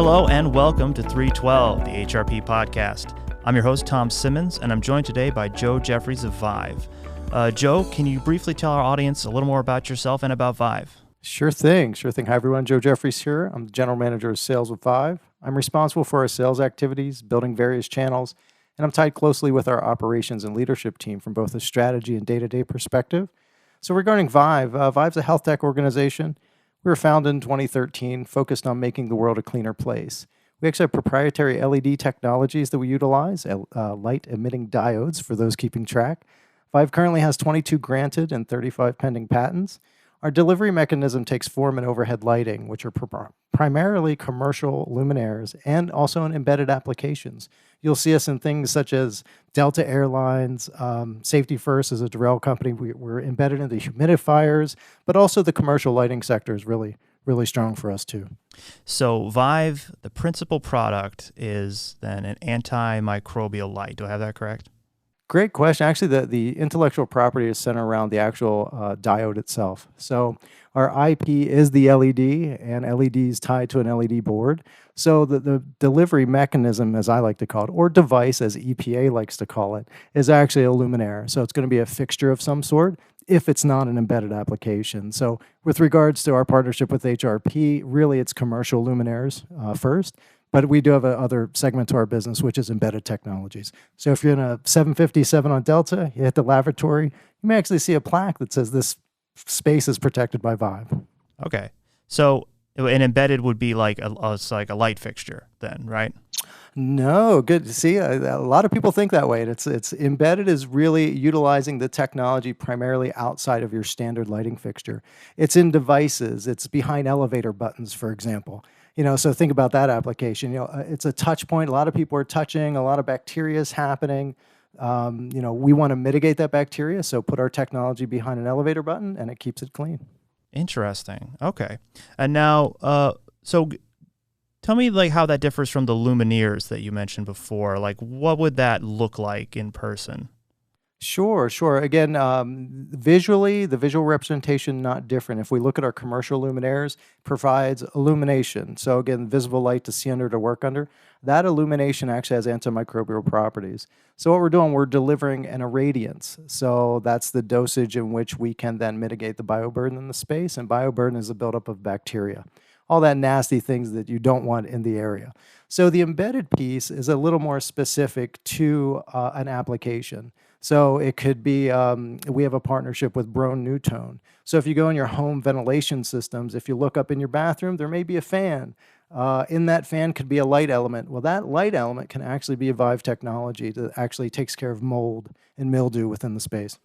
Hello and welcome to 312, the HRP podcast. I'm your host, Tom Simmons, and I'm joined today by Jefferies of Vyv. Joe, can you briefly tell our audience a little more about yourself and about Vyv? Sure thing. Hi, everyone. Joe Jefferies here. I'm the General Manager of Sales with Vyv. I'm responsible for our sales activities, building various channels, and I'm tied closely with our operations and leadership team from both a strategy and day-to-day perspective. So regarding Vyv, Vyv's a health tech organization. We were founded in 2013, focused on making the world a cleaner place. We actually have proprietary LED technologies that we utilize, light-emitting diodes for those keeping track. Vyv currently has 22 granted and 35 pending patents. Our delivery mechanism takes form in overhead lighting, which are primarily commercial luminaires and also in embedded applications. You'll see us in things such as Delta Airlines, Safety First is a Durrell company. We're embedded in the humidifiers, but also the commercial lighting sector is really strong for us too. So Vyv, the principal product is then an anti-microbial light. Do I have that correct? Great question. Actually, the intellectual property is centered around the actual diode itself. So our IP is the LED, and LED is tied to an LED board. So the delivery mechanism, as I like to call it, or device, as EPA likes to call it, is actually a luminaire. So it's going to be a fixture of some sort if it's not an embedded application. So with regards to our partnership with HRP, really it's commercial luminaires first. But we do have another segment to our business, which is embedded technologies. So if you're in a 757 on Delta, you hit the lavatory, you may actually see a plaque that says this space is protected by Vyv. Okay. So an embedded would be like a light fixture then, right? No, good. See, a lot of people think that way. It's embedded is really utilizing the technology primarily outside of your standard lighting fixture. It's in devices. It's behind elevator buttons, for example. So think about that application. It's a touch point. A lot of people are touching. A lot of bacteria is happening. We want to mitigate that bacteria, so put our technology behind an elevator button, and it keeps it clean. Interesting. Okay. And now, so tell me like how that differs from the luminaires that you mentioned before. Like, what would that look like in person? Sure. Again, visually, the visual representation not different. If we look at our commercial luminaires, provides illumination. So again, visible light to see under, to work under. That illumination actually has antimicrobial properties. So what we're doing, we're delivering an irradiance. So that's the dosage in which we can then mitigate the bioburden in the space. And bioburden is a buildup of bacteria, all that nasty things that you don't want in the area. So the embedded piece is a little more specific to an application. So it could be, we have a partnership with Broan-NuTone. So if you go in your home ventilation systems, if you look up in your bathroom, there may be a fan. In that fan could be a light element. Well, that light element can actually be a Vyv technology that actually takes care of mold and mildew within the space.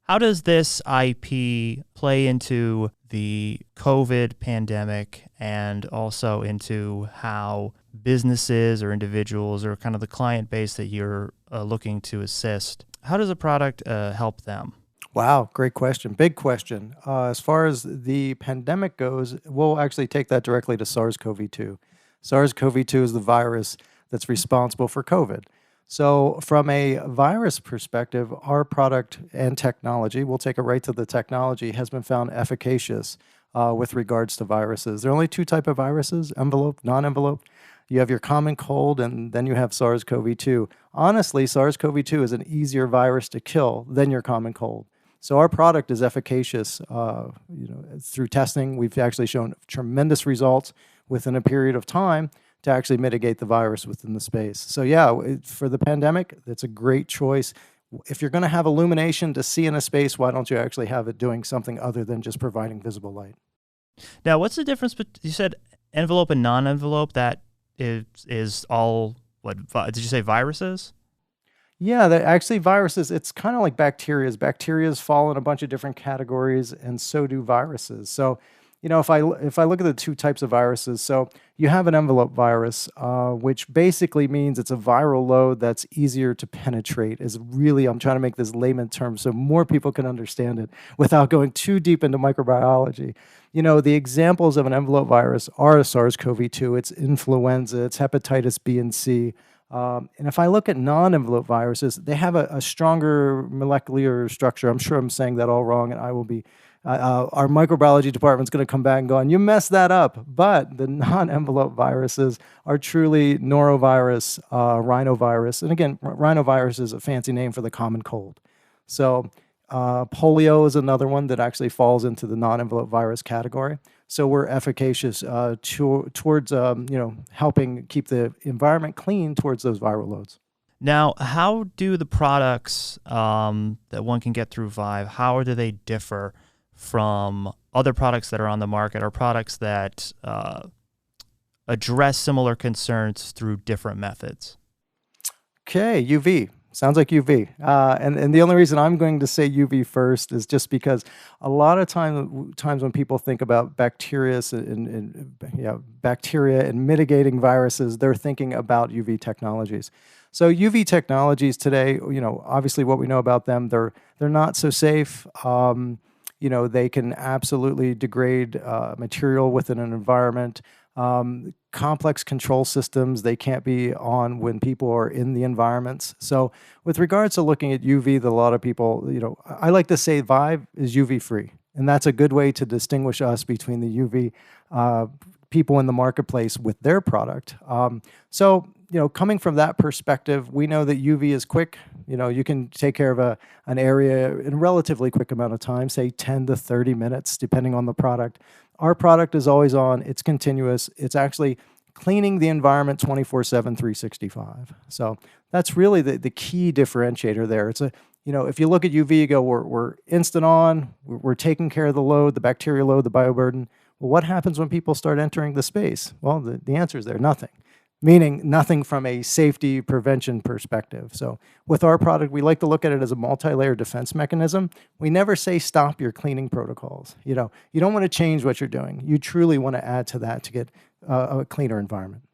How does this IP play into the COVID pandemic and also into how businesses or individuals or kind of the client base that you're looking to assist? How does a product help them? Wow, great question. Big question. As far as the pandemic goes, we'll actually take that directly to SARS-CoV-2. SARS-CoV-2 is the virus that's responsible for COVID. So from a virus perspective, our product and technology, we'll take it right to the technology, has been found efficacious with regards to viruses. There are only two types of viruses, envelope, non-envelope. You have your common cold, and then you have SARS-CoV-2. Honestly, SARS-CoV-2 is an easier virus to kill than your common cold. So our product is efficacious. Through testing, we've actually shown tremendous results within a period of time to actually mitigate the virus within the space. So yeah, for the pandemic, it's a great choice. If you're going to have illumination to see in a space, why don't you actually have it doing something other than just providing visible light? Now, what's the difference? You said envelope and non-envelope. That is all, what did you say, viruses? Yeah, actually viruses, it's kind of like bacteria. Bacteria fall in a bunch of different categories, and so do viruses. So if I look at the two types of viruses, so you have an envelope virus, which basically means it's a viral load that's easier to penetrate. I'm trying to make this layman term so more people can understand it without going too deep into microbiology. The examples of an envelope virus are SARS-CoV-2, it's influenza, it's hepatitis B and C. And if I look at non-envelope viruses, they have a stronger molecular structure. I'm sure I'm saying that all wrong, and I will be our microbiology department's going to come back and go, you messed that up. But the non-envelope viruses are truly norovirus, rhinovirus. And again, rhinovirus is a fancy name for the common cold. So polio is another one that actually falls into the non-envelope virus category. So we're efficacious towards helping keep the environment clean towards those viral loads. Now, how do the products that one can get through Vyv, how do they differ from other products that are on the market, or products that address similar concerns through different methods? Okay, UV. Sounds like UV. And the only reason I'm going to say UV first is just because a lot of times when people think about bacteria and mitigating viruses, they're thinking about UV technologies. So UV technologies today, obviously what we know about them, they're not so safe. They can absolutely degrade material within an environment. Complex control systems, they can't be on when people are in the environments. So with regards to looking at UV, that a lot of people, I like to say Vyv is UV free. And that's a good way to distinguish us between the UV people in the marketplace with their product. Coming from that perspective, we know that UV is quick. You can take care of an area in a relatively quick amount of time, say 10 to 30 minutes, depending on the product. Our product is always on. It's continuous. It's actually cleaning the environment 24/7, 365. So that's really the key differentiator there. It's if you look at UV, you go, we're instant on. We're taking care of the load, the bacterial load, the bioburden. Well, what happens when people start entering the space? Well, the answer is there, nothing. Meaning nothing from a safety prevention perspective. So with our product, we like to look at it as a multi-layer defense mechanism. We never say stop your cleaning protocols. You don't want to change what you're doing. You truly want to add to that to get a cleaner environment.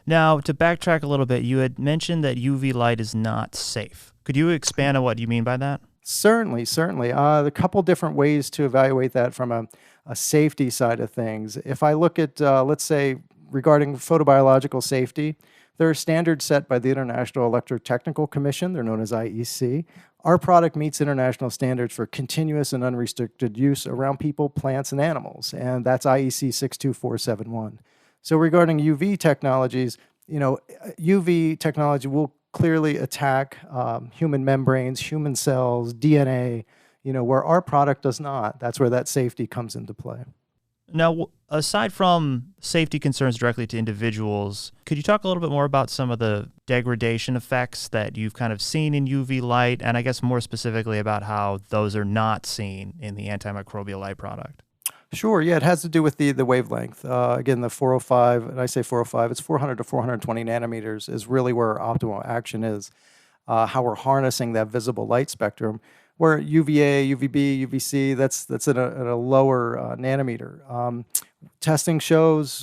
Now, to backtrack a little bit, you had mentioned that UV light is not safe. Could you expand on what you mean by that? Certainly. A couple different ways to evaluate that from a safety side of things. If I look at, let's say, regarding photobiological safety, there are standards set by the International Electrotechnical Commission. They're known as IEC. Our product meets international standards for continuous and unrestricted use around people, plants, and animals, and that's IEC 62471. So regarding UV technologies, UV technology will clearly attack human membranes, human cells, DNA, where our product does not. That's where that safety comes into play. Now, aside from safety concerns directly to individuals, could you talk a little bit more about some of the degradation effects that you've kind of seen in UV light, and I guess more specifically about how those are not seen in the antimicrobial light product? Sure, yeah, it has to do with the wavelength. Again, the 405, and I say 405, it's 400 to 420 nanometers is really where our optimal action is, how we're harnessing that visible light spectrum. Where UVA, UVB, UVC, that's at a lower nanometer. Testing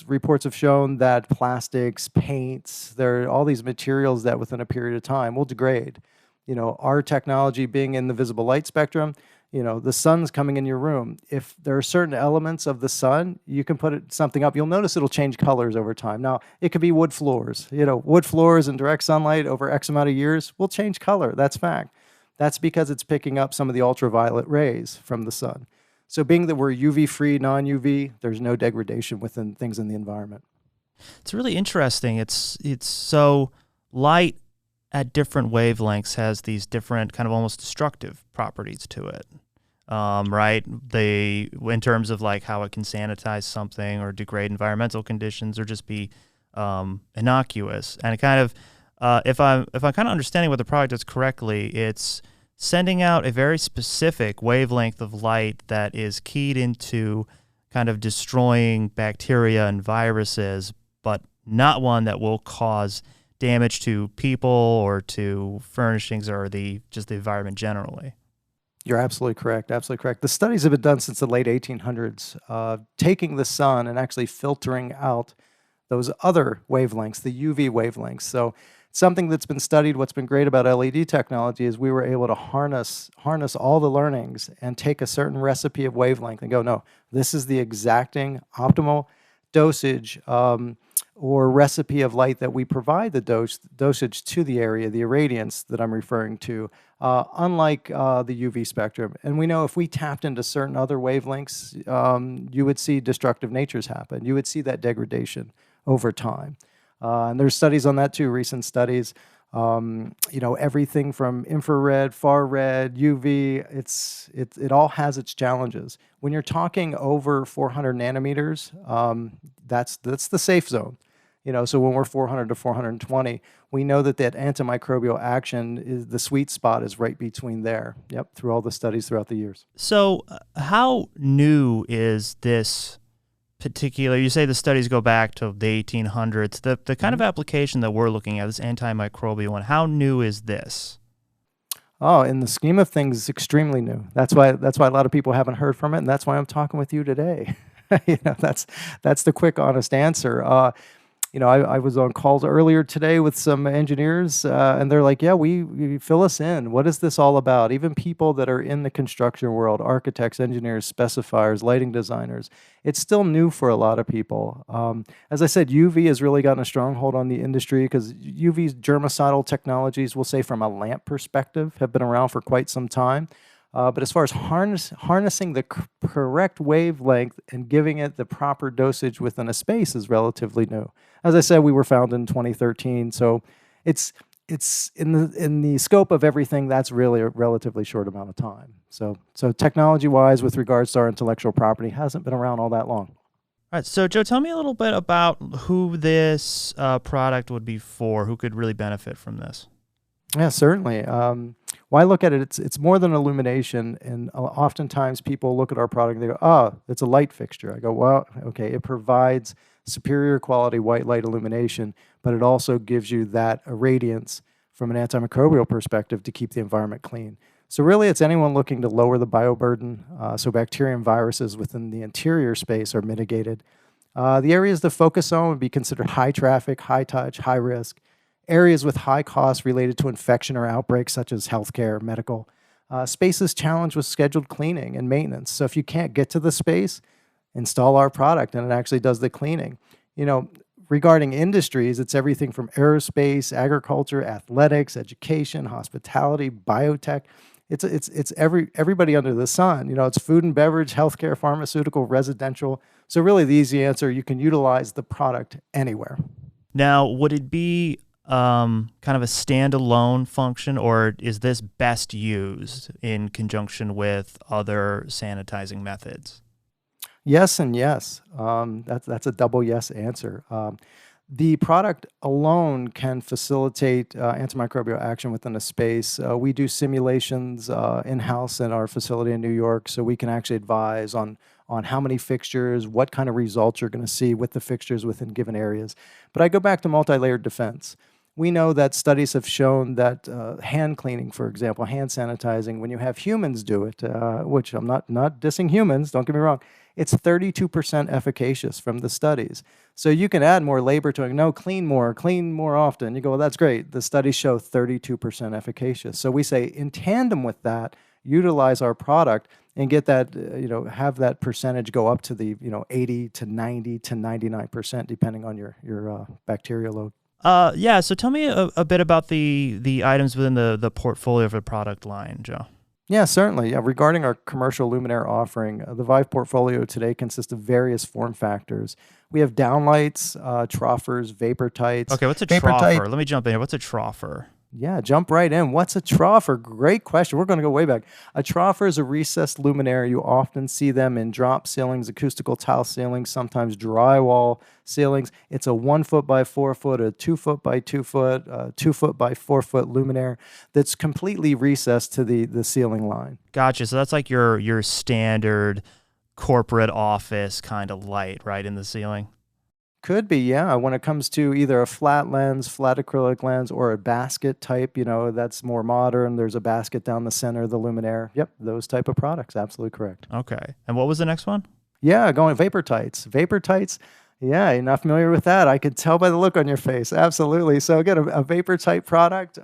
reports have shown that plastics, paints, there are all these materials that within a period of time will degrade. Our technology being in the visible light spectrum, the sun's coming in your room. If there are certain elements of the sun, you can put something up. You'll notice it'll change colors over time. Now, it could be wood floors. Wood floors in direct sunlight over X amount of years will change color. That's fact. That's because it's picking up some of the ultraviolet rays from the sun. So being that we're UV-free, non-UV, there's no degradation within things in the environment. It's really interesting. It's so light at different wavelengths has these different kind of almost destructive properties to it, right? In terms of like how it can sanitize something or degrade environmental conditions or just be innocuous. And it kind of, if I'm kind of understanding what the product is correctly, it's sending out a very specific wavelength of light that is keyed into kind of destroying bacteria and viruses, but not one that will cause damage to people or to furnishings or just the environment generally. You're absolutely correct. Absolutely correct. The studies have been done since the late 1800s, taking the sun and actually filtering out those other wavelengths, the UV wavelengths. So something that's been studied, what's been great about LED technology is we were able to harness all the learnings and take a certain recipe of wavelength and go, no, this is the exacting optimal dosage or recipe of light that we provide the dosage to the area, the irradiance that I'm referring to, unlike the UV spectrum. And we know if we tapped into certain other wavelengths, you would see destructive natures happen. You would see that degradation over time. And there's studies on that too, recent studies. Everything from infrared, far red, UV, it all has its challenges. When you're talking over 400 nanometers, that's the safe zone. So when we're 400 to 420, we know that antimicrobial action is the sweet spot is right between there. Yep, through all the studies throughout the years. So how new is this particular, you say the studies go back to the 1800s, the kind of application that we're looking at, this antimicrobial one, how new is this? Oh, in the scheme of things, it's extremely new. That's why a lot of people haven't heard from it, and that's why I'm talking with you today. That's the quick, honest answer. I was on calls earlier today with some engineers, and they're like, yeah, we fill us in. What is this all about? Even people that are in the construction world, architects, engineers, specifiers, lighting designers, it's still new for a lot of people. As I said, UV has really gotten a stronghold on the industry because UV's germicidal technologies, we'll say from a lamp perspective, have been around for quite some time. But as far as harnessing the correct wavelength and giving it the proper dosage within a space is relatively new. As I said, we were founded in 2013, so it's in the scope of everything. That's really a relatively short amount of time. So technology-wise, with regards to our intellectual property, hasn't been around all that long. All right, so Joe, tell me a little bit about who this product would be for. Who could really benefit from this? Yeah, certainly. When I look at it, it's more than illumination, and oftentimes people look at our product and they go, oh, it's a light fixture. I go, well, okay, it provides superior quality white light illumination, but it also gives you that irradiance from an antimicrobial perspective to keep the environment clean. So really, it's anyone looking to lower the bioburden, so bacteria and viruses within the interior space are mitigated. The areas to focus on would be considered high traffic, high touch, high risk, areas with high costs related to infection or outbreaks such as healthcare, medical. Spaces challenged with scheduled cleaning and maintenance. So if you can't get to the space, install our product and it actually does the cleaning. Regarding industries, it's everything from aerospace, agriculture, athletics, education, hospitality, biotech. It's everybody under the sun. It's food and beverage, healthcare, pharmaceutical, residential. So really the easy answer, you can utilize the product anywhere. Now, would it be kind of a standalone function, or is this best used in conjunction with other sanitizing methods? Yes and yes. That's a double yes answer. The product alone can facilitate antimicrobial action within a space. We do simulations in-house in our facility in New York, so we can actually advise on how many fixtures, what kind of results you're going to see with the fixtures within given areas. But I go back to multi-layered defense. We know that studies have shown that hand cleaning, for example, hand sanitizing, when you have humans do it, which I'm not dissing humans, don't get me wrong, it's 32% efficacious from the studies. So you can add more labor to it. No, clean more often. You go, well, that's great. The studies show 32% efficacious. So we say in tandem with that, utilize our product and get that, have that percentage go up to the, 80 to 90 to 99%, depending on your bacterial load. Yeah, so tell me a bit about the items within the portfolio of the product line, Joe. Yeah, certainly. Yeah, regarding our commercial luminaire offering, the Vyv portfolio today consists of various form factors. We have downlights, troffers, vapor tights. Okay, what's a troffer? Let me jump in here. What's a troffer? Yeah, jump right in. What's a troffer? Great question. We're going to go way back. A troffer is a recessed luminaire. You often see them in drop ceilings, acoustical tile ceilings, sometimes drywall ceilings. It's a 1 foot by 4 foot, a 2 foot by 2 foot, 2 foot by 4 foot luminaire that's completely recessed to the ceiling line. Gotcha. So that's like your standard corporate office kind of light, right, in the ceiling? Could be, yeah. When it comes to either a flat lens, flat acrylic lens, or a basket type, that's more modern. There's a basket down the center of the luminaire. Yep, those type of products. Absolutely correct. Okay. And what was the next one? Yeah, going vapor tights. Vapor tights, Yeah, you're not familiar with that. I could tell by the look on your face. Absolutely. So again, a vapor type product,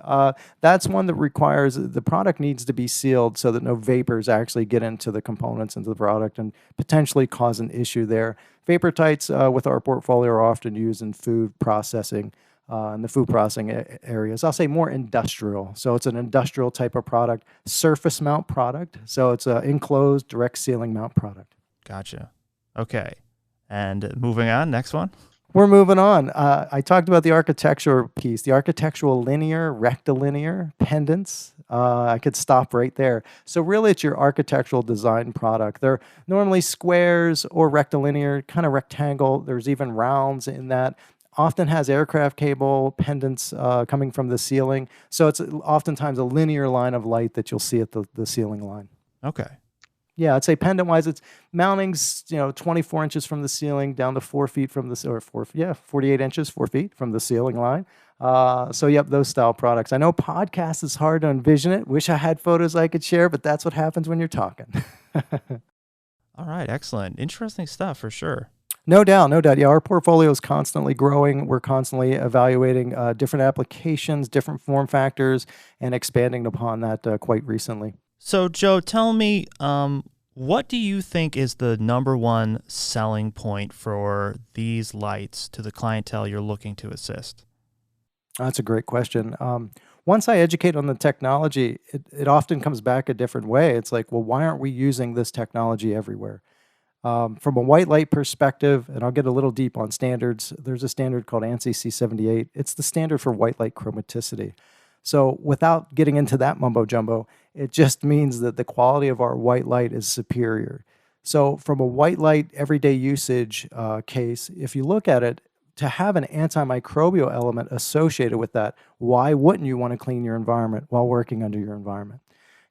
that's one that requires the product needs to be sealed so that no vapors actually get into the components into the product and potentially cause an issue there. Vapor tights with our portfolio are often used in food processing. In the food processing areas, I'll say more industrial. So it's an industrial type of product, surface mount product. So it's an enclosed direct sealing mount product. Gotcha. Okay. And moving on, next one. We're moving on. I talked about the architecture piece, the architectural linear, rectilinear, pendants. I could stop right there. So really it's your architectural design product. They're normally squares or rectilinear, kind of rectangle. There's even rounds in that. Often has aircraft cable pendants coming from the ceiling. So it's oftentimes a linear line of light that you'll see at the ceiling line. Okay. Yeah, I'd say pendant-wise, it's mountings, 24 inches from the ceiling down to 4 feet from the, 48 inches, 4 feet from the ceiling line. So, yep, those style products. I know podcast is hard to envision it. Wish I had photos I could share, but that's what happens when you're talking. All right, excellent. Interesting stuff for sure. No doubt, no doubt. Yeah, our portfolio is constantly growing. We're constantly evaluating different applications, different form factors, and expanding upon that quite recently. So, Joe, tell me, what do you think is the number one selling point for these lights to the clientele you're looking to assist? That's a great question. Once I educate on the technology, it often comes back a different way. It's like, well, why aren't we using this technology everywhere? From a white light perspective, and I'll get a little deep on standards, there's a standard called ANSI C78. It's the standard for white light chromaticity. So without getting into that mumbo jumbo, it just means that the quality of our white light is superior. So from a white light everyday usage case, if you look at it, to have an antimicrobial element associated with that, why wouldn't you want to clean your environment while working under your environment?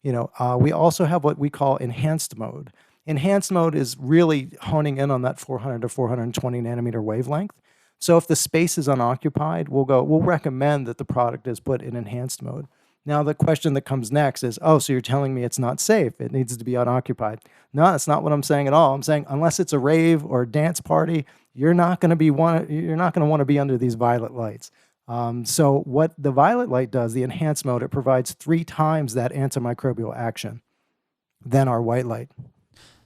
We also have what we call enhanced mode. Enhanced mode is really honing in on that 400 to 420 nanometer wavelength. So if the space is unoccupied, we'll recommend that the product is put in enhanced mode. Now the question that comes next is, so you're telling me it's not safe, it needs to be unoccupied. No, that's not what I'm saying at all. I'm saying unless it's a rave or a dance party, you're not going to want to be under these violet lights. So what the violet light does, the enhanced mode, it provides 3 times that antimicrobial action than our white light.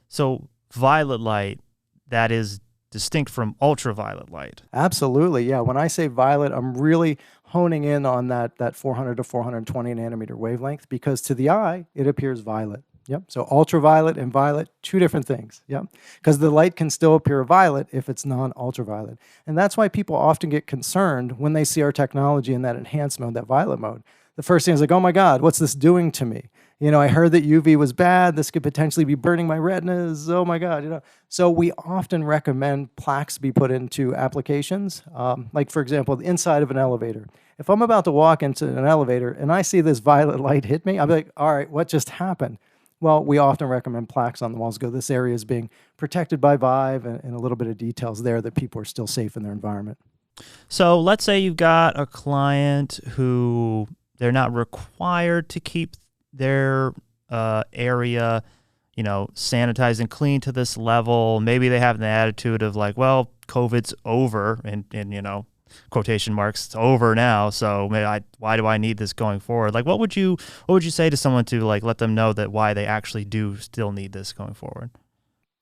So violet light, that is distinct from ultraviolet light. Absolutely, yeah. When I say violet, I'm really honing in on that 400 to 420 nanometer wavelength because to the eye, it appears violet. Yep. So ultraviolet and violet, 2 different things. Yep. Because the light can still appear violet if it's non-ultraviolet. And that's why people often get concerned when they see our technology in that enhanced mode, that violet mode. The first thing is like, oh my God, what's this doing to me? I heard that UV was bad. This could potentially be burning my retinas. Oh my God, So we often recommend plaques be put into applications. Like for example, the inside of an elevator. If I'm about to walk into an elevator and I see this violet light hit me, I'll be like, all right, what just happened? Well, we often recommend plaques on the walls. This area is being protected by Vyv and a little bit of details there that people are still safe in their environment. So let's say you've got a client who they're not required to keep their area, sanitized and clean to this level. Maybe they have the attitude of like, well, COVID's over, and quotation marks, it's over now. So why do I need this going forward? Like, what would you say to someone to like let them know that why they actually do still need this going forward?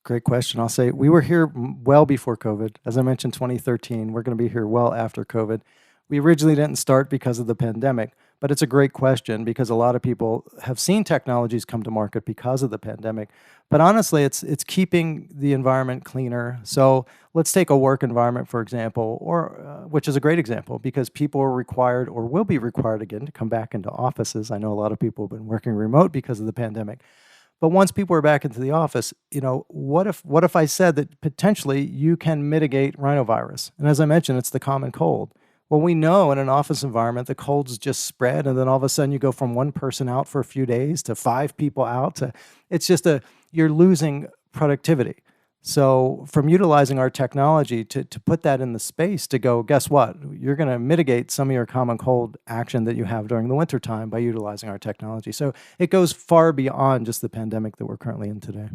Great question. I'll say we were here well before COVID. As I mentioned, 2013. We're going to be here well after COVID. We originally didn't start because of the pandemic, but it's a great question because a lot of people have seen technologies come to market because of the pandemic. But honestly, it's keeping the environment cleaner. So let's take a work environment, for example, or which is a great example because people are required or will be required again to come back into offices. I know a lot of people have been working remote because of the pandemic. But once people are back into the office, what if I said that potentially you can mitigate rhinovirus? And as I mentioned, it's the common cold. Well, we know in an office environment, the colds just spread, and then all of a sudden you go from 1 person out for a few days to 5 people out. You're losing productivity. So from utilizing our technology to put that in the space to go, guess what? You're going to mitigate some of your common cold action that you have during the wintertime by utilizing our technology. So it goes far beyond just the pandemic that we're currently in today.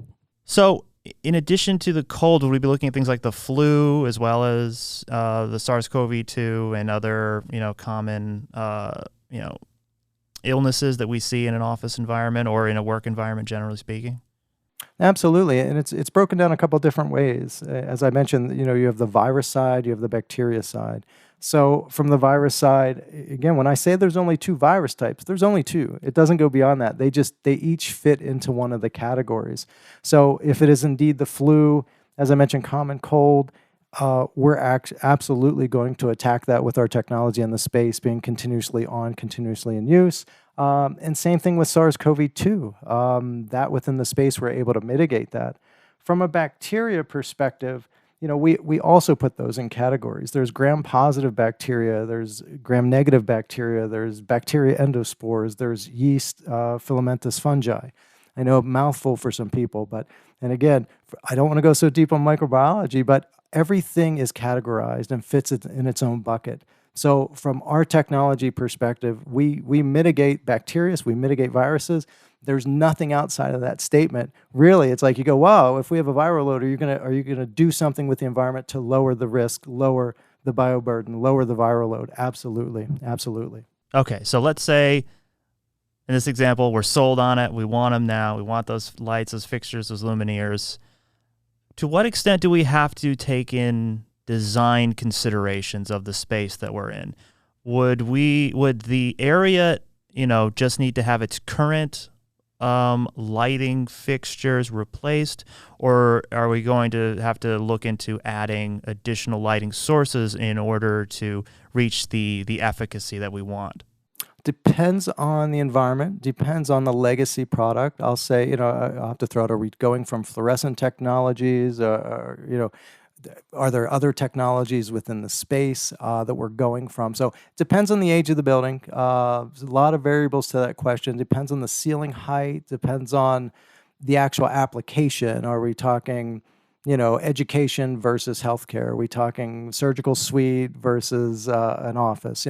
So in addition to the cold, would we be looking at things like the flu as well as the SARS-CoV-2 and other, common, illnesses that we see in an office environment or in a work environment, generally speaking? Absolutely, and it's broken down a couple different ways. As I mentioned, you have the virus side, you have the bacteria side. So from the virus side, again, when I say there's only two virus types, there's only two. It doesn't go beyond that. They each fit into one of the categories. So if it is indeed the flu, as I mentioned, common cold, we're absolutely going to attack that with our technology and the space being continuously on, continuously in use. And same thing with SARS-CoV-2, that within the space, we're able to mitigate that. From a bacteria perspective, we also put those in categories. There's gram-positive bacteria, there's gram-negative bacteria, there's bacteria endospores, there's yeast, filamentous fungi. I know a mouthful for some people, and again, I don't want to go so deep on microbiology, but everything is categorized and fits it in its own bucket. So from our technology perspective, we mitigate bacteria, we mitigate viruses. There's nothing outside of that statement. Really, it's like you go, wow, if we have a viral load, are you gonna do something with the environment to lower the risk, lower the bioburden, lower the viral load? Absolutely, absolutely. Okay, so let's say in this example, we're sold on it. We want them now. We want those lights, those fixtures, those luminaires. To what extent do we have to take in design considerations of the space that we're in? Would the area, just need to have its current lighting fixtures replaced, or are we going to have to look into adding additional lighting sources in order to reach the efficacy that we want? Depends on the environment, depends on the legacy product. I'll say, I'll have to throw out, are we going from fluorescent technologies, are there other technologies within the space that we're going from? So it depends on the age of the building. There's a lot of variables to that question. Depends on the ceiling height, depends on the actual application. Are we talking, education versus healthcare? Are we talking surgical suite versus an office?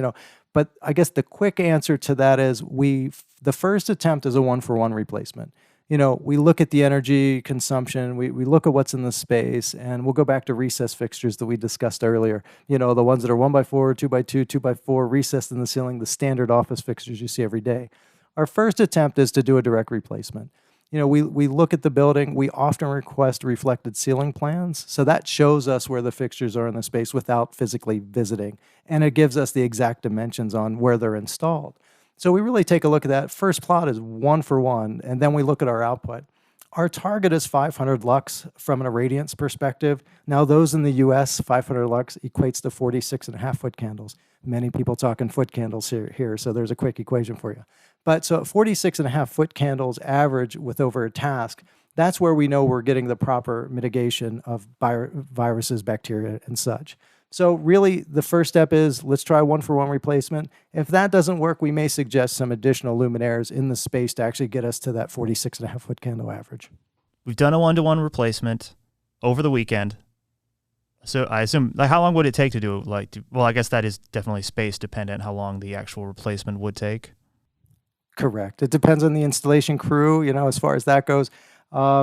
But I guess the quick answer to that is the first attempt is a one-for-one replacement. We look at the energy consumption, we look at what's in the space, and we'll go back to recess fixtures that we discussed earlier. The ones that are 1x4, 2x2, 2x4, recessed in the ceiling, the standard office fixtures you see every day. Our first attempt is to do a direct replacement. We look at the building, we often request reflected ceiling plans, so that shows us where the fixtures are in the space without physically visiting, and it gives us the exact dimensions on where they're installed. So we really take a look at that. First plot is one for one, and then we look at our output. Our target is 500 lux from an irradiance perspective. Now, those in the US, 500 lux equates to 46.5 foot candles. Many people talking foot candles here, so there's a quick equation for you. But so 46.5 foot candles average with over a task, that's where we know we're getting the proper mitigation of viruses, bacteria, and such. So really, the first step is let's try one-for-one replacement. If that doesn't work, we may suggest some additional luminaires in the space to actually get us to that 46.5 foot candle average. We've done a one-to-one replacement over the weekend. So I assume, how long would it take to do it? Well, I guess that is definitely space dependent, how long the actual replacement would take. Correct. It depends on the installation crew, as far as that goes.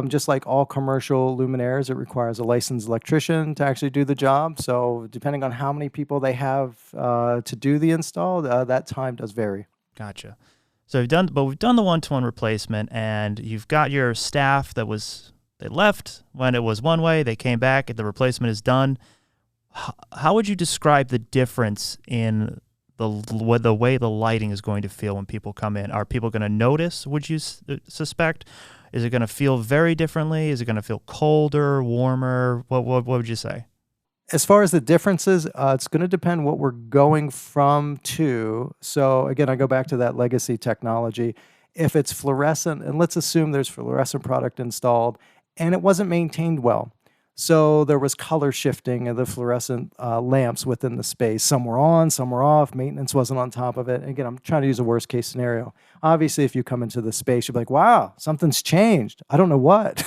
Just like all commercial luminaires, it requires a licensed electrician to actually do the job. So depending on how many people they have to do the install, that time does vary. Gotcha. So we've done the one-to-one replacement, and you've got your staff they left when it was one way, they came back, the replacement is done. How would you describe the difference in the way the lighting is going to feel when people come in? Are people going to notice, would you suspect? Is it going to feel very differently? Is it going to feel colder, warmer? What would you say? As far as the differences, it's going to depend what we're going from to. So again, I go back to that legacy technology. If it's fluorescent, and let's assume there's fluorescent product installed, and it wasn't maintained well. So there was color shifting of the fluorescent lamps within the space. Some were on, some were off. Maintenance wasn't on top of it. And again, I'm trying to use a worst case scenario. Obviously, if you come into the space, you'll be like, wow, something's changed. I don't know what,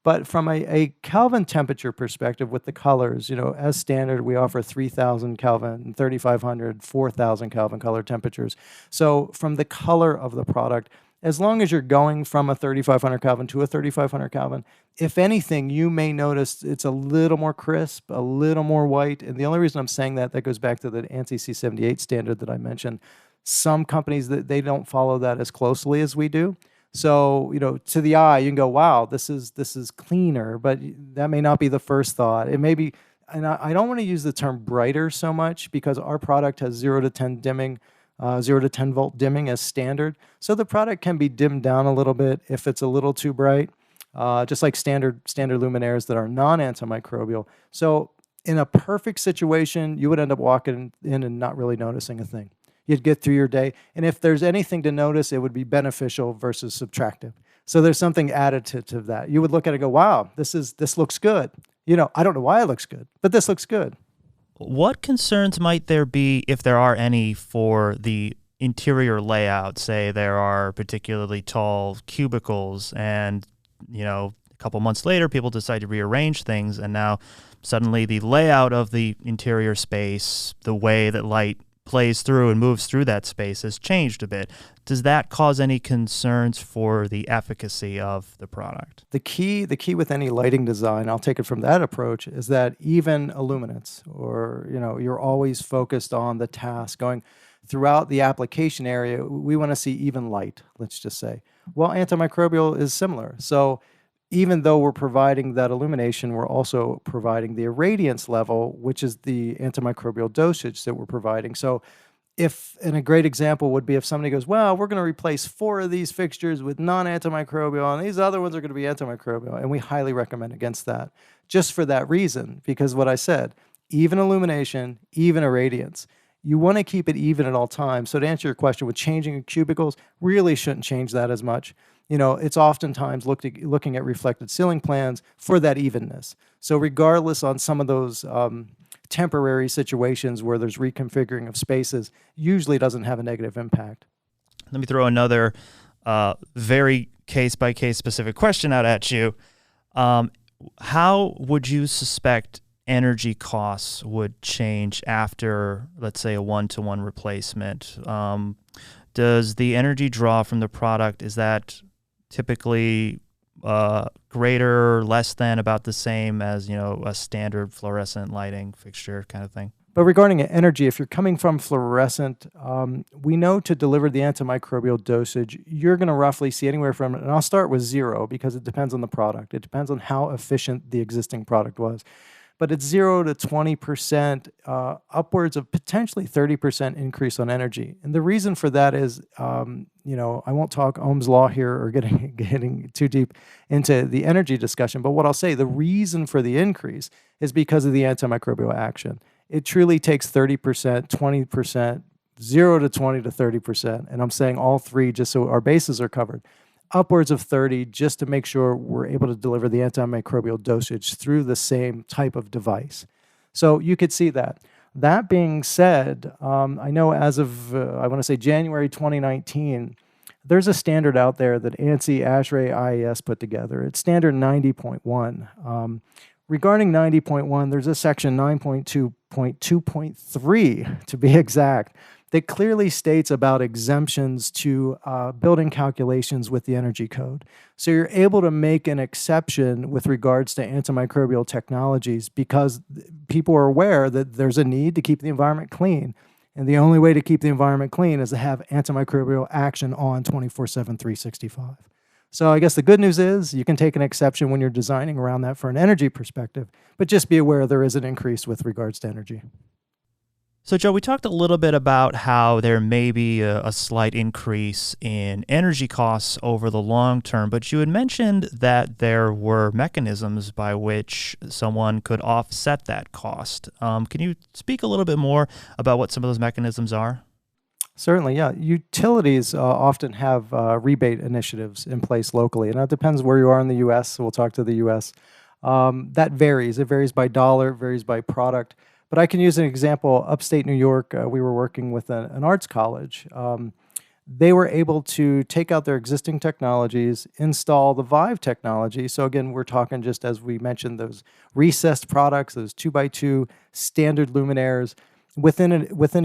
But from a Kelvin temperature perspective with the colors, as standard, we offer 3,000 Kelvin, 3,500, 4,000 Kelvin color temperatures. So from the color of the product, as long as you're going from a 3500 Kelvin to a 3500 Kelvin, if anything, you may notice it's a little more crisp, a little more white. And the only reason I'm saying that goes back to the ANSI C78 standard that I mentioned. Some companies, that they don't follow that as closely as we do. So, to the eye, you can go, wow, this is cleaner, but that may not be the first thought. It may be, and I don't want to use the term brighter so much, because our product has 0 to 10 dimming, 0 to 10 volt dimming as standard. So the product can be dimmed down a little bit if it's a little too bright, just like standard luminaires that are non-antimicrobial. So in a perfect situation, you would end up walking in and not really noticing a thing. You'd get through your day. And if there's anything to notice, it would be beneficial versus subtractive. So there's something additive to that. You would look at it and go, wow, this looks good. I don't know why it looks good, but this looks good. What concerns might there be, if there are any, for the interior layout? Say there are particularly tall cubicles and, a couple months later, people decide to rearrange things, and now suddenly the layout of the interior space, the way that light plays through and moves through that space, has changed a bit. Does that cause any concerns for the efficacy of the product? The key with any lighting design, I'll take it from that approach, is that even illuminance, or you're always focused on the task going throughout the application area. We want to see even light, let's just say. Well, antimicrobial is similar. So even though we're providing that illumination, we're also providing the irradiance level, which is the antimicrobial dosage that we're providing. So and a great example would be if somebody goes, well, we're going to replace 4 of these fixtures with non-antimicrobial, and these other ones are going to be antimicrobial. And we highly recommend against that, just for that reason, because what I said, even illumination, even irradiance, you want to keep it even at all times. So to answer your question, with changing cubicles, really shouldn't change that as much. It's oftentimes looking at reflected ceiling plans for that evenness. So regardless, on some of those temporary situations where there's reconfiguring of spaces, usually doesn't have a negative impact. Let me throw another very case-by-case specific question out at you. How would you suspect energy costs would change after, let's say, a one-to-one replacement? Does the energy draw from the product, is that typically greater, less than, about the same as, a standard fluorescent lighting fixture kind of thing? But regarding energy, if you're coming from fluorescent, we know to deliver the antimicrobial dosage, you're going to roughly see anywhere from, and I'll start with 0 because it depends on the product. It depends on how efficient the existing product was. But it's 0 to 20%, upwards of potentially 30% increase on energy. And the reason for that is, I won't talk Ohm's law here or getting too deep into the energy discussion, but what I'll say, the reason for the increase is because of the antimicrobial action. It truly takes 30%, 20%, 0 to 20 to 30%, and I'm saying all three just so our bases are covered. Upwards of 30, just to make sure we're able to deliver the antimicrobial dosage through the same type of device. So you could see that. That being said, I know as of, I want to say January 2019, there's a standard out there that ANSI ASHRAE IES put together. It's standard 90.1. Regarding 90.1, there's a section 9.2.2.3, to be exact, that clearly states about exemptions to building calculations with the energy code. So you're able to make an exception with regards to antimicrobial technologies because people are aware that there's a need to keep the environment clean. And the only way to keep the environment clean is to have antimicrobial action on 24/7, 365. So I guess the good news is you can take an exception when you're designing around that for an energy perspective, but just be aware there is an increase with regards to energy. So, Joe, we talked a little bit about how there may be a slight increase in energy costs over the long term, but you had mentioned that there were mechanisms by which someone could offset that cost. Can you speak a little bit more about what some of those mechanisms are? Certainly, yeah. Utilities often have rebate initiatives in place locally, and that depends where you are in the U.S., so we'll talk to the U.S. That varies. It varies by dollar, it varies by product. But I can use an example. Upstate New York, we were working with an arts college. They were able to take out their existing technologies, install the Vyv technology. So again, we're talking just as we mentioned, those recessed products, those 2x2 standard luminaires. within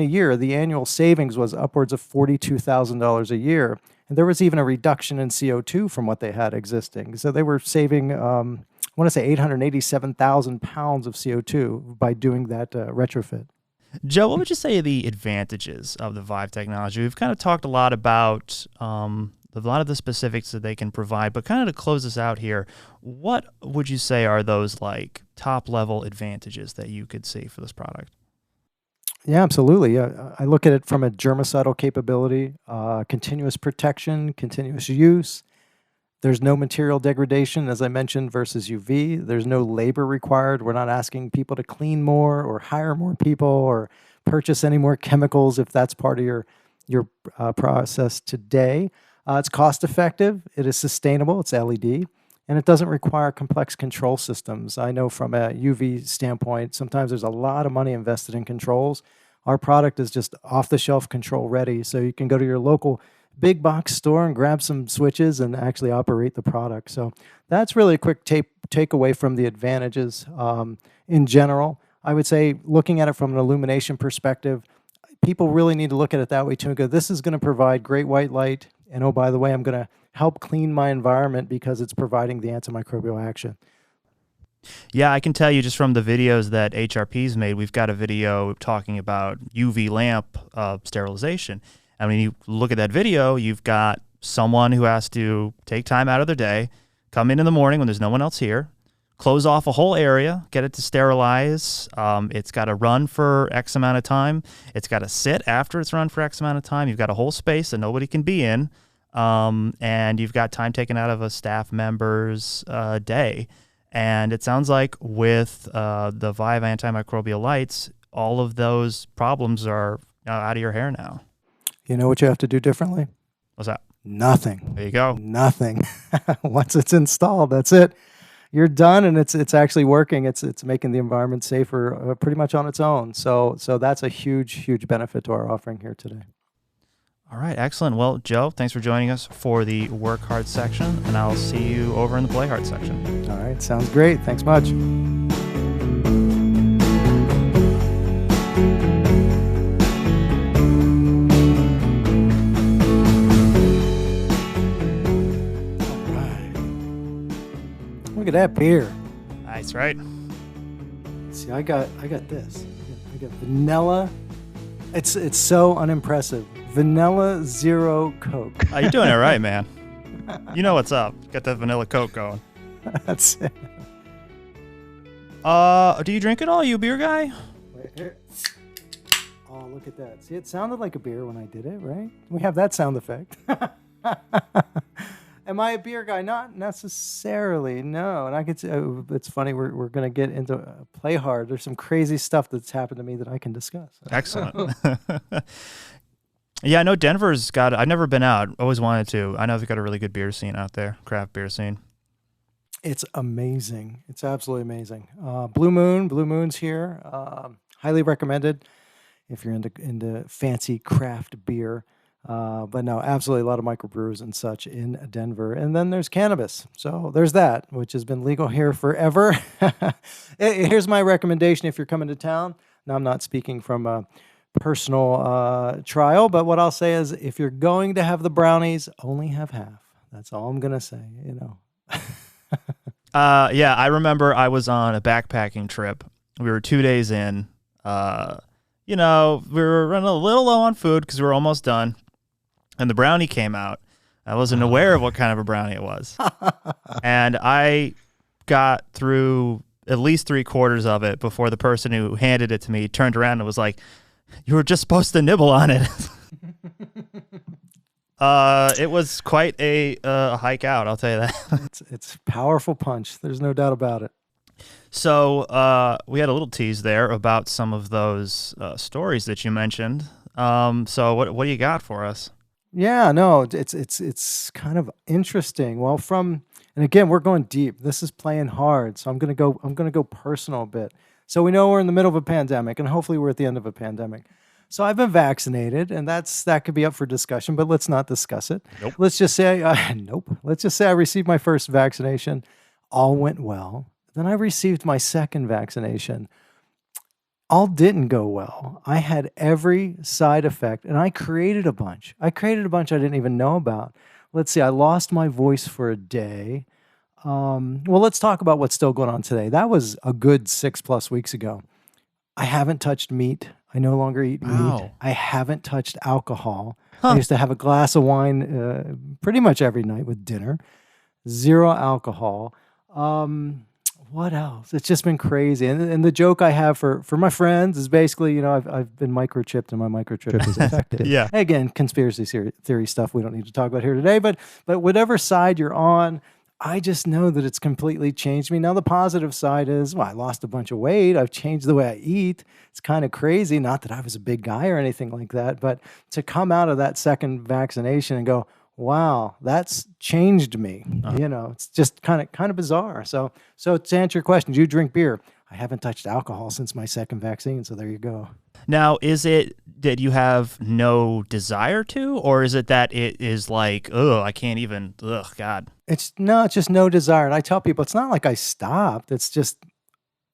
a year, the annual savings was upwards of $42,000 a year. And there was even a reduction in CO2 from what they had existing. So they were saving, I want to say 887,000 pounds of CO2 by doing that retrofit. Joe, what would you say are the advantages of the Vyv technology? We've kind of talked a lot about a lot of the specifics that they can provide, but kind of to close this out here, what would you say are those like top level advantages that you could see for this product? Yeah, absolutely. I look at it from a germicidal capability, continuous protection, continuous use. There's no material degradation, as I mentioned, versus UV. There's no labor required. We're not asking people to clean more or hire more people or purchase any more chemicals if that's part of your process today. It's cost effective. It is sustainable. It's LED. And it doesn't require complex control systems. I know from a UV standpoint, sometimes there's a lot of money invested in controls. Our product is just off-the-shelf control ready, so you can go to your local big box store and grab some switches and actually operate the product. So that's really a quick takeaway from the advantages. In general, I would say looking at it from an illumination perspective, people really need to look at it that way too and go, this is going to provide great white light. And oh, by the way, I'm going to help clean my environment because it's providing the antimicrobial action. Yeah, I can tell you just from the videos that HRP's made, we've got a video talking about UV lamp sterilization. I mean, you look at that video, you've got someone who has to take time out of their day, come in the morning when there's no one else here, close off a whole area, get it to sterilize. It's got to run for X amount of time. It's got to sit after it's run for X amount of time. You've got a whole space that nobody can be in. And you've got time taken out of a staff member's day. And it sounds like with the Vyv antimicrobial lights, all of those problems are out of your hair now. You know what you have to do differently? What's that? Nothing. There you go. Nothing. Once it's installed, that's it. You're done, and it's actually working. It's making the environment safer pretty much on its own. So that's a huge benefit to our offering here today. All right, excellent. Well, Joe, thanks for joining us for the work hard section, and I'll see you over in the play hard section. All right, sounds great. Thanks much. Look at that beer. That's right. See, I got this. I got vanilla. It's so unimpressive. Vanilla Zero Coke. Oh, you're doing it right, man. You know what's up. Got that vanilla Coke going. That's it. Do you drink it all? You a beer guy? Wait, here. Oh, look at that. See, it sounded like a beer when I did it, right? We have that sound effect. Am I a beer guy? Not necessarily, no. And I could say, it's funny, we're going to get into play hard. There's some crazy stuff that's happened to me that I can discuss. Excellent. Yeah, I know Denver's got, I've never been out, always wanted to. I know they've got a really good beer scene out there, craft beer scene. It's amazing. It's absolutely amazing. Blue Moon's here. Highly recommended if you're into fancy craft beer. But no, absolutely a lot of microbrewers and such in Denver. And then there's cannabis. So there's that, which has been legal here forever. Here's my recommendation if you're coming to town. Now, I'm not speaking from a personal trial, but what I'll say is if you're going to have the brownies, only have half. That's all I'm going to say, you know. Yeah, I remember I was on a backpacking trip. We were 2 days in. You know, we were running a little low on food because we were almost done. And the brownie came out. I wasn't aware of what kind of a brownie it was. And I got through at least 3/4 of it before the person who handed it to me turned around and was like, "You were just supposed to nibble on it." It was quite a hike out, I'll tell you that. It's a powerful punch. There's no doubt about it. So we had a little tease there about some of those stories that you mentioned. So what do you got for us? Yeah, no, it's kind of interesting. Well, and again, we're going deep. This is playing hard, so I'm gonna go personal a bit. So we know we're in the middle of a pandemic, and hopefully we're at the end of a pandemic. So I've been vaccinated, and that could be up for discussion, but let's not discuss it. Nope. Let's just say Let's just say I received my first vaccination. All went well. Then I received my second vaccination. all didn't go well. I had every side effect, and I created a bunch. I didn't even know about. Let's see, I lost my voice for a day. Well, let's talk about what's still going on today. That was a good 6+ weeks ago. I haven't touched meat. I no longer eat meat. Wow. I haven't touched alcohol. I Huh. used to have a glass of wine pretty much every night with dinner. Zero alcohol. What else? It's just been crazy. And the joke I have for my friends is basically, I've been microchipped and my microchip is affected. Yeah. Again, conspiracy theory stuff we don't need to talk about here today, but whatever side you're on, I just know that it's completely changed me. Now, the positive side is, well, I lost a bunch of weight. I've changed the way I eat. It's kind of crazy. Not that I was a big guy or anything like that, but to come out of that second vaccination and go, wow, that's changed me. It's just kind of bizarre. So to answer your question, do you drink beer? I haven't touched alcohol since my second vaccine. So there you go. Now, is it that you have no desire to, or is it that it is like, oh, I can't even, God. It's just no desire. And I tell people, it's not like I stopped. It's just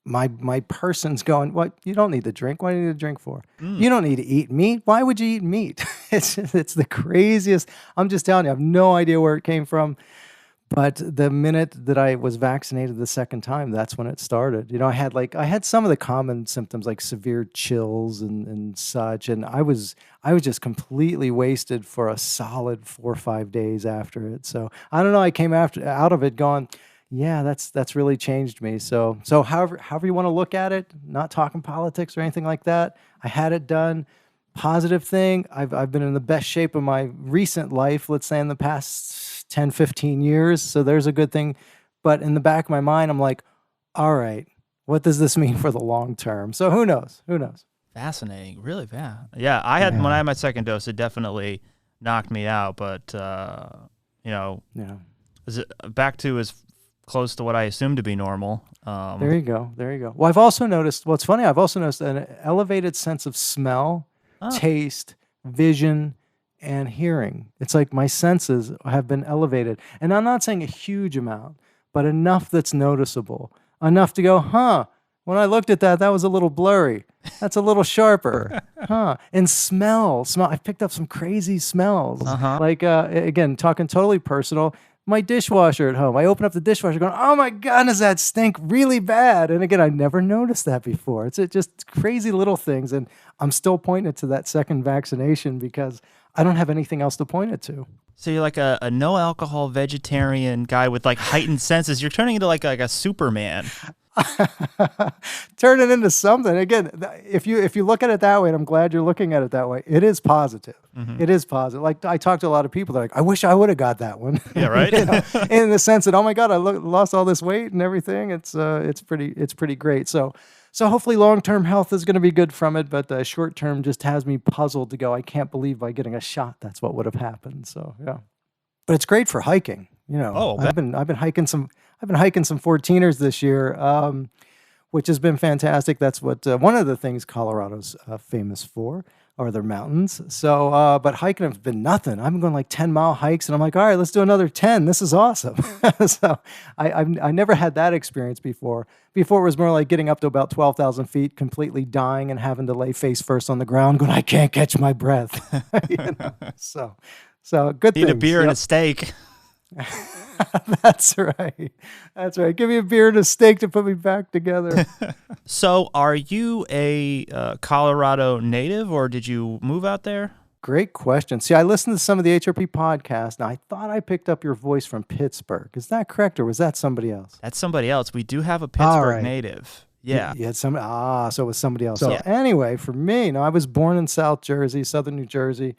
my person's going, what? You don't need to drink. What do you need to drink for? You don't need to eat meat. Why would you eat meat? It's the craziest. I'm just telling you, I have no idea where it came from. But the minute that I was vaccinated the second time, that's when it started. I had some of the common symptoms like severe chills and such, and I was just completely wasted for a solid 4 or 5 days after it. So I don't know. I came out of it going, yeah, that's really changed me. So however you want to look at it, not talking politics or anything like that. I had it done. Positive thing, I've been in the best shape of my recent life, let's say in the past 10, 15 years. So there's a good thing. But in the back of my mind, I'm like, all right, what does this mean for the long term? So who knows? Fascinating. Really bad. Yeah, when I had my second dose, it definitely knocked me out. But, is it back to as close to what I assumed to be normal? There you go. Well, I've also noticed an elevated sense of smell, taste, vision, and hearing. It's like my senses have been elevated. And I'm not saying a huge amount, but enough that's noticeable. Enough to go, when I looked at that was a little blurry. That's a little sharper. And smell. I've picked up some crazy smells. Like, again, talking totally personal, my dishwasher at home. I open up the dishwasher going, oh my God, does that stink really bad? And again, I never noticed that before. It's just crazy little things. And I'm still pointing it to that second vaccination because I don't have anything else to point it to. So you're like a no alcohol vegetarian guy with like heightened senses. You're turning into like a Superman. Turn it into something. Again, if you look at it that way, and I'm glad you're looking at it that way, it is positive. It is positive. Like I talk to a lot of people that are like, I wish I would have got that one. Yeah, right. In the sense that, oh my God, I lost all this weight and everything. It's pretty great. So hopefully long-term health is going to be good from it, but short-term just has me puzzled to go, I can't believe by getting a shot that's what would have happened. So yeah, but it's great for hiking. I've been hiking some 14ers this year, which has been fantastic. That's what one of the things Colorado's famous for are their mountains. So, but hiking has been nothing. I've been going like 10-mile hikes, and I'm like, all right, let's do another 10. This is awesome. So I never had that experience before. Before it was more like getting up to about 12,000 feet, completely dying and having to lay face first on the ground, going, I can't catch my breath. So good things. Need a beer and a steak. That's right. Give me a beer and a steak to put me back together. So are you a Colorado native, or did you move out there? Great question. See, I listened to some of the HRP podcast, and I thought I picked up your voice from Pittsburgh. Is that correct, or was that somebody else? That's somebody else. We do have a Pittsburgh native. Yeah. You had so it was somebody else. So anyway, for me, I was born in South Jersey, Southern New Jersey,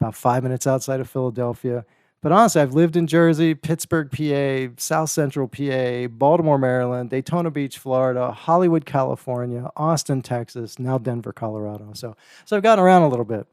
about 5 minutes outside of Philadelphia. But honestly, I've lived in Jersey, Pittsburgh, PA, South Central PA, Baltimore, Maryland, Daytona Beach, Florida, Hollywood, California, Austin, Texas, now Denver, Colorado. So I've gotten around a little bit.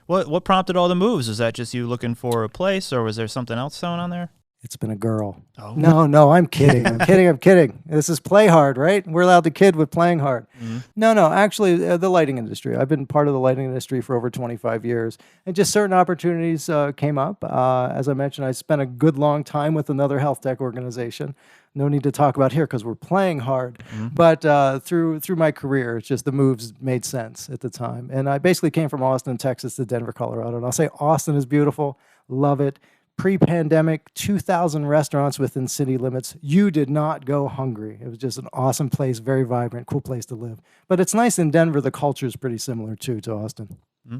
What prompted all the moves? Is that just you looking for a place, or was there something else going on there? It's been a girl. Oh. No, I'm kidding. I'm kidding. This is play hard, right? We're allowed to kid with playing hard. Mm-hmm. No, actually, the lighting industry. I've been part of the lighting industry for over 25 years, and just certain opportunities came up. As I mentioned, I spent a good long time with another health tech organization. No need to talk about here because we're playing hard. Mm-hmm. But through my career, it's just the moves made sense at the time. And I basically came from Austin, Texas to Denver, Colorado. And I'll say Austin is beautiful. Love it. Pre-pandemic, 2,000 restaurants within city limits. You did not go hungry. It was just an awesome place, very vibrant, cool place to live. But it's nice in Denver. The culture is pretty similar, too, to Austin. Mm-hmm.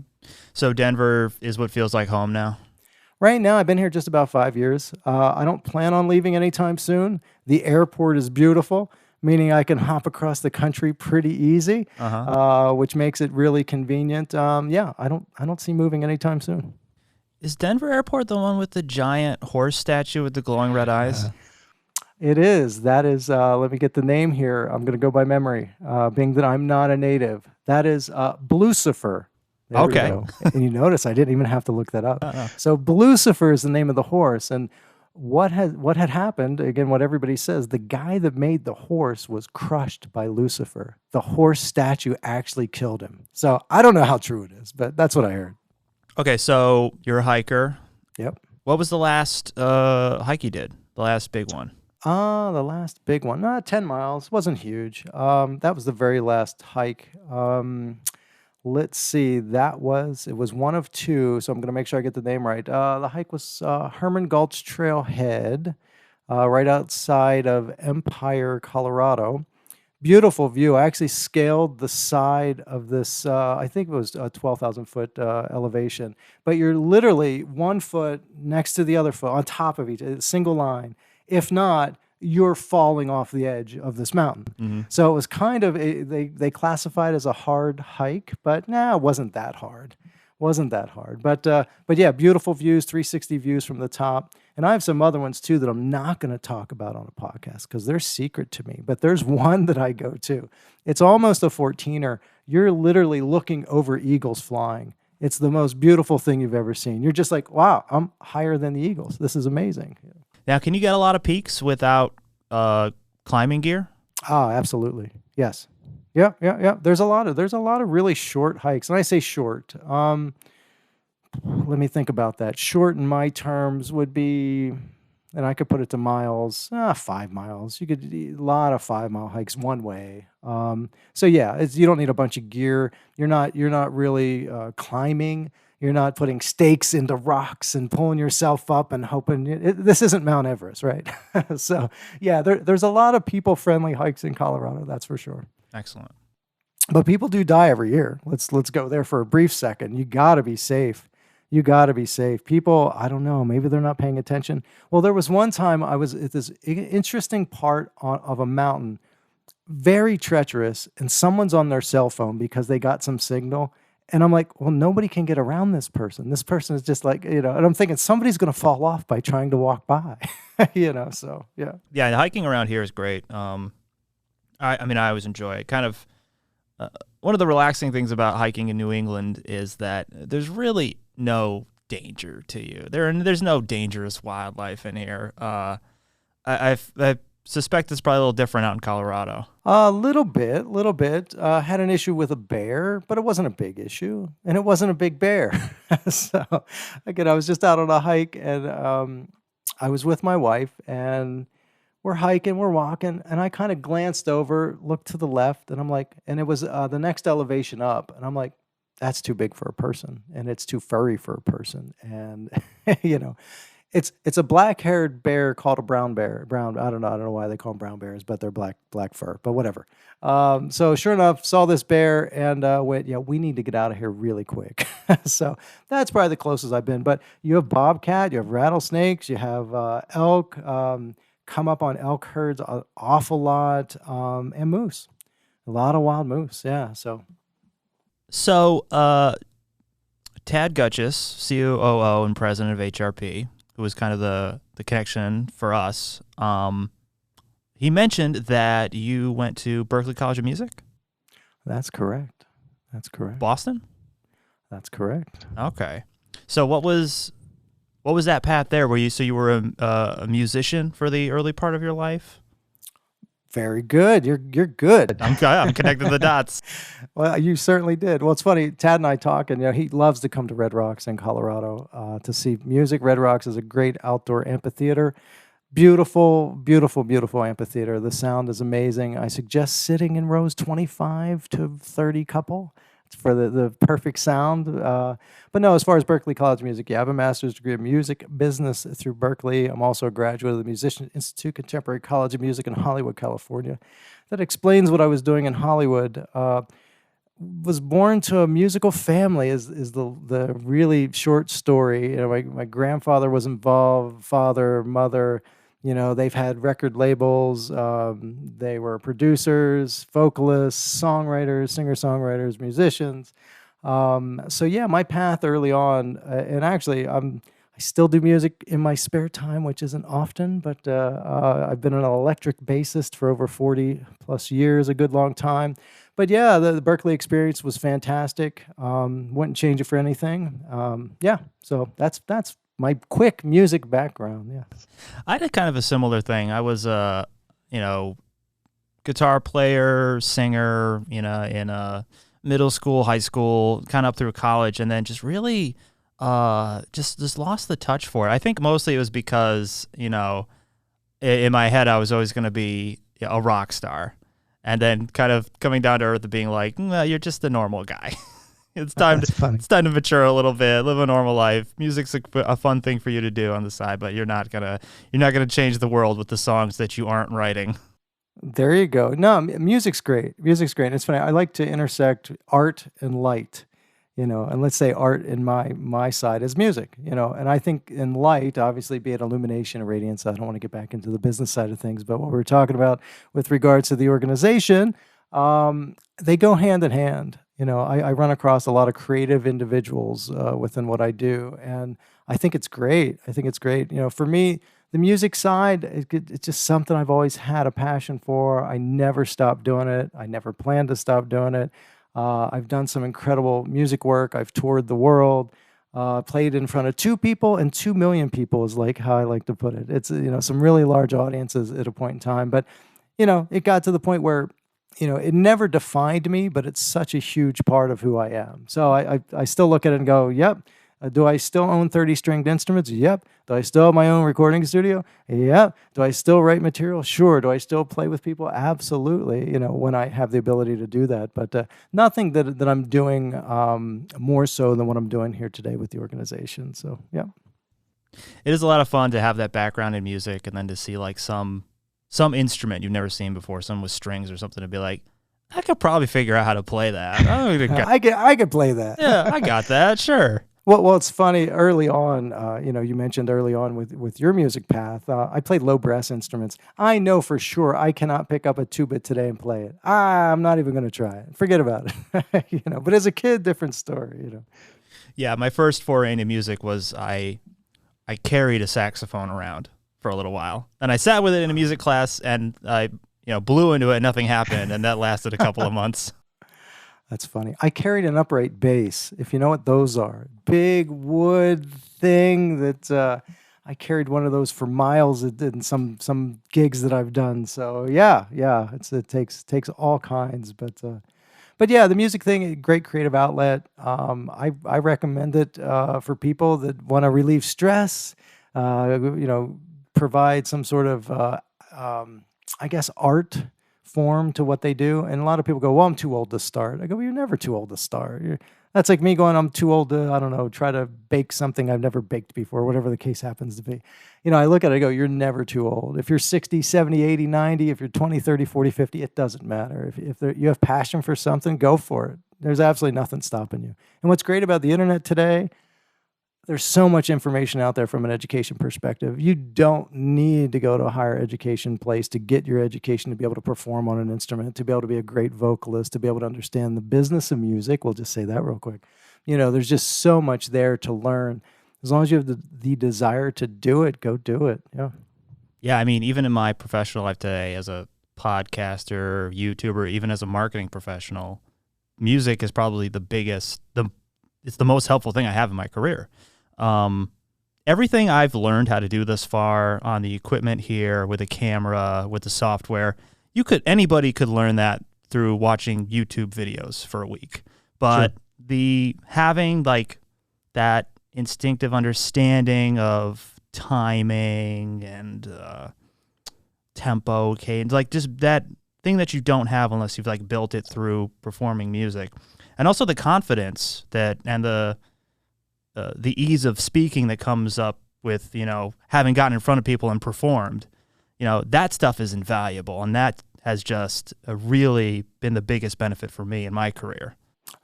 So Denver is what feels like home now? Right now, I've been here just about 5 years. I don't plan on leaving anytime soon. The airport is beautiful, meaning I can hop across the country pretty easy, which makes it really convenient. Yeah, I don't see moving anytime soon. Is Denver Airport the one with the giant horse statue with the glowing red eyes? It is. That is, let me get the name here. I'm going to go by memory, being that I'm not a native. That is Blucifer. There okay. We go. And you notice I didn't even have to look that up. So Blucifer is the name of the horse. And what had happened, again, what everybody says, the guy that made the horse was crushed by Lucifer. The horse statue actually killed him. So I don't know how true it is, but that's what I heard. Okay, so you're a hiker. Yep. What was the last hike you did? The last big one? The last big one, 10 miles. Wasn't huge. That was the very last hike. Let's see. It was one of two, so I'm going to make sure I get the name right. The hike was Herman Gulch Trailhead, right outside of Empire, Colorado. Beautiful view. I actually scaled the side of this, I think it was a 12,000 foot elevation, but you're literally 1 foot next to the other foot on top of each, a single line. If not, you're falling off the edge of this mountain. Mm-hmm. So it was kind of, they classified as a hard hike, but it wasn't that hard. But yeah, beautiful views, 360 views from the top. And I have some other ones too that I'm not going to talk about on a podcast because they're secret to me. But there's one that I go to. It's almost a 14er. You're literally looking over eagles flying. It's the most beautiful thing you've ever seen. You're just like, wow, I'm higher than the eagles. This is amazing. Now, can you get a lot of peaks without climbing gear? Oh, absolutely. Yes. Yeah. There's a lot of really short hikes. And I say short. Let me think about that. Short in my terms would be, and I could put it to miles, 5 miles. You could a lot of 5-mile hikes one way. So yeah, you don't need a bunch of gear. You're not really climbing. You're not putting stakes into rocks and pulling yourself up and hoping. This isn't Mount Everest, right? So yeah, there's a lot of people-friendly hikes in Colorado. That's for sure. Excellent. But people do die every year. Let's go there for a brief second. You got to be safe. People, I don't know, maybe they're not paying attention. Well, there was one time I was at this interesting part of a mountain, very treacherous, and someone's on their cell phone because they got some signal. And I'm like, well, nobody can get around this person. This person is just like, and I'm thinking somebody's going to fall off by trying to walk by, so yeah. Yeah, the hiking around here is great. I always enjoy it. Kind of one of the relaxing things about hiking in New England is that there's really no danger to you. There's no dangerous wildlife in here. I suspect it's probably a little different out in Colorado. A little bit. Had an issue with a bear, but it wasn't a big issue, and it wasn't a big bear. So, again, I was just out on a hike, and I was with my wife, and we're hiking, we're walking, and I kind of glanced over, looked to the left, and I'm like, and it was the next elevation up, and I'm like, that's too big for a person, and it's too furry for a person, and it's a black-haired bear called a brown bear. I don't know why they call them brown bears, but they're black fur, but whatever. So sure enough, saw this bear and went, we need to get out of here really quick. So that's probably the closest I've been. But you have bobcat, you have rattlesnakes, you have elk. Come up on elk herds an awful lot, and moose, a lot of wild moose. Yeah. So, Tad Gutchis, COO and president of HRP, who was kind of the connection for us, he mentioned that you went to Berklee College of Music? That's correct. Boston? That's correct. Okay. So what was What was that path there? So you were a musician for the early part of your life? Very good. You're good. I'm connecting the dots. Well, you certainly did. Well, it's funny. Tad and I talking. He loves to come to Red Rocks in Colorado to see music. Red Rocks is a great outdoor amphitheater. Beautiful, beautiful, beautiful amphitheater. The sound is amazing. I suggest sitting in rows 25 to 30 couple for the perfect sound. But no, as far as Berklee College of Music, I have a master's degree in music business through Berklee. I'm also a graduate of the Musician Institute Contemporary College of Music in Hollywood, California. That explains what I was doing in Hollywood. Was born to a musical family is the really short story. My grandfather was involved, father, mother. They've had record labels. They were producers, vocalists, songwriters, singer-songwriters, musicians. So yeah, my path early on, and actually I still do music in my spare time, which isn't often, but I've been an electric bassist for over 40 plus years, a good long time. But yeah, the Berklee experience was fantastic. Wouldn't change it for anything. Yeah, so that's my quick music background. Yeah, I did kind of a similar thing. I was guitar player, singer, in middle school, high school, kind of up through college, and then just really just lost the touch for it. I think mostly it was because, in my head I was always going to be a rock star. And then kind of coming down to earth and being like, you're just a normal guy. It's time to mature a little bit, live a normal life. Music's a fun thing for you to do on the side, but you're not gonna change the world with the songs that you aren't writing. There you go. No, music's great. Music's great. And it's funny. I like to intersect art and light, and let's say art in my side is music, and I think in light, obviously, be it illumination or radiance. I don't want to get back into the business side of things, but what we're talking about with regards to the organization, they go hand in hand. I run across a lot of creative individuals within what I do, and I think it's great. For me, the music side, it's just something I've always had a passion for. I never stopped doing it. I never planned to stop doing it. I've done some incredible music work. I've toured the world, played in front of 2 people and 2 million people is like how I like to put it. It's, some really large audiences at a point in time. But, it got to the point where, it never defined me, but it's such a huge part of who I am. So I still look at it and go, yep. Do I still own 30 stringed instruments? Yep. Do I still have my own recording studio? Yep. Do I still write material? Sure. Do I still play with people? Absolutely. When I have the ability to do that. But nothing that I'm doing more so than what I'm doing here today with the organization. So, yeah. It is a lot of fun to have that background in music and then to see like some instrument you've never seen before, some with strings or something, to be like, I could probably figure out how to play that. I could play that. Yeah, I got that. Sure. Well, it's funny. Early on, you mentioned early on with your music path, I played low brass instruments. I know for sure I cannot pick up a tuba today and play it. I'm not even going to try it. Forget about it. But as a kid, different story. Yeah, my first foray into music was I carried a saxophone around for a little while, and I sat with it in a music class, and I blew into it, and nothing happened, and that lasted a couple of months. That's funny. I carried an upright bass, if you know what those are. Big wood thing that I carried one of those for miles in some gigs that I've done. So yeah, it takes all kinds. But yeah, the music thing, a great creative outlet. I recommend it for people that want to relieve stress. Provide some sort of I guess art form to what they do. And a lot of people go, well, I'm too old to start. I go, well, you're never too old to start. That's like me going, I'm too old to, I don't know, try to bake something I've never baked before, whatever the case happens to be. I look at it, I go, you're never too old. If you're 60, 70, 80, 90, if you're 20, 30, 40, 50, it doesn't matter. If you have passion for something, go for it. There's absolutely nothing stopping you. And what's great about the internet today, there's so much information out there from an education perspective. You don't need to go to a higher education place to get your education to be able to perform on an instrument, to be able to be a great vocalist, to be able to understand the business of music. We'll just say that real quick. There's just so much there to learn. As long as you have the desire to do it, go do it. Yeah. Yeah, I mean, even in my professional life today as a podcaster, YouTuber, even as a marketing professional, music is probably it's the most helpful thing I have in my career. everything I've learned how to do thus far on the equipment here, with the camera, with the software, anybody could learn that through watching YouTube videos for a week. But having like that instinctive understanding of timing and tempo, cadence, like just that thing that you don't have unless you've like built it through performing music, and also the confidence and the ease of speaking that comes up with, having gotten in front of people and performed, that stuff is invaluable. And that has just really been the biggest benefit for me in my career.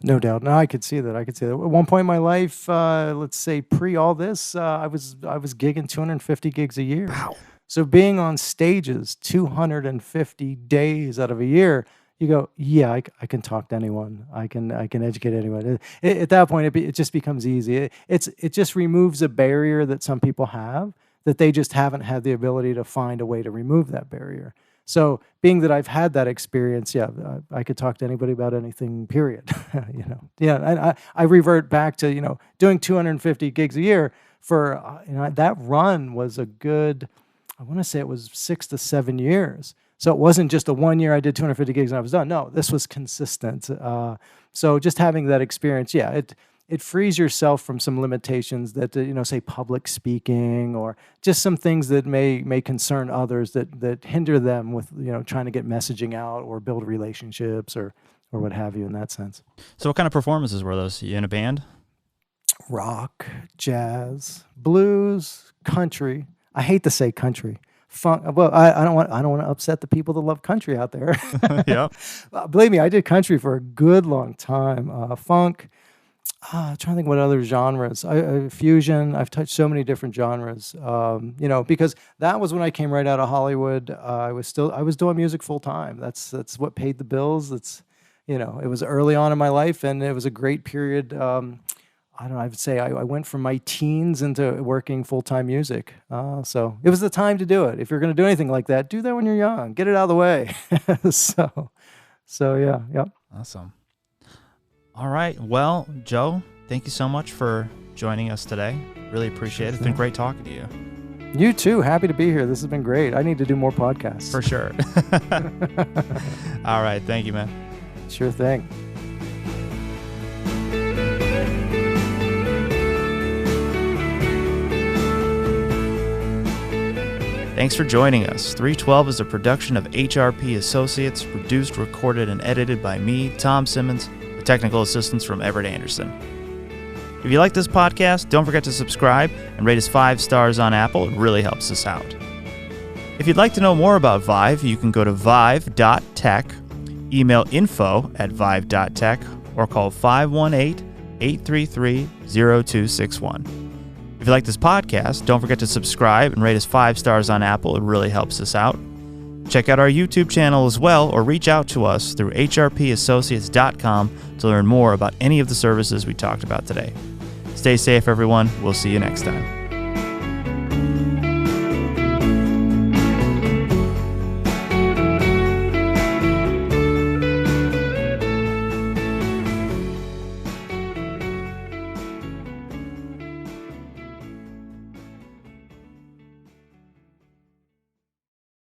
No doubt. No, I could see that. At one point in my life, let's say pre all this, I was gigging 250 gigs a year. Wow. So being on stages 250 days out of a year, you go, yeah, I can talk to anyone. I can educate anyone. At that point, it just becomes easy. It just removes a barrier that some people have, that they just haven't had the ability to find a way to remove that barrier. So being that I've had that experience, I could talk to anybody about anything, period. And I revert back to, doing 250 gigs a year for, that run was a good, I want to say it was 6 to 7 years. So it wasn't just a 1 year I did 250 gigs and I was done. No, this was consistent. So just having that experience, it frees yourself from some limitations that, say public speaking, or just some things that may concern others that hinder them with, trying to get messaging out or build relationships or what have you in that sense. So what kind of performances were those? You in a band? Rock, jazz, blues, country. I hate to say country. Funk. Well, I don't want to upset the people that love country out there. Yeah. Believe me, I did country for a good long time. Funk. I'm trying to think what other genres. Fusion. I've touched so many different genres. Because that was when I came right out of Hollywood. I was doing music full time. That's what paid the bills. It was early on in my life, and it was a great period. I would say I went from my teens into working full-time music. So it was the time to do it. If you're going to do anything like that, do that when you're young. Get it out of the way. So yeah. Yep. Awesome. All right. Well, Joe, thank you so much for joining us today. Really appreciate it. It's been great talking to you. You too. Happy to be here. This has been great. I need to do more podcasts. For sure. All right. Thank you, man. Sure thing. Thanks for joining us. 312 is a production of HRP Associates, produced, recorded, and edited by me, Tom Simmons, with technical assistance from Everett Anderson. If you like this podcast, don't forget to subscribe and rate us 5 stars on Apple. It really helps us out. If you'd like to know more about Vyv, you can go to vyv.tech, email info@vyv.tech, or call 518-833-0261. If you like this podcast, don't forget to subscribe and rate us 5 stars on Apple. It really helps us out. Check out our YouTube channel as well, or reach out to us through hrpassociates.com to learn more about any of the services we talked about today. Stay safe, everyone. We'll see you next time.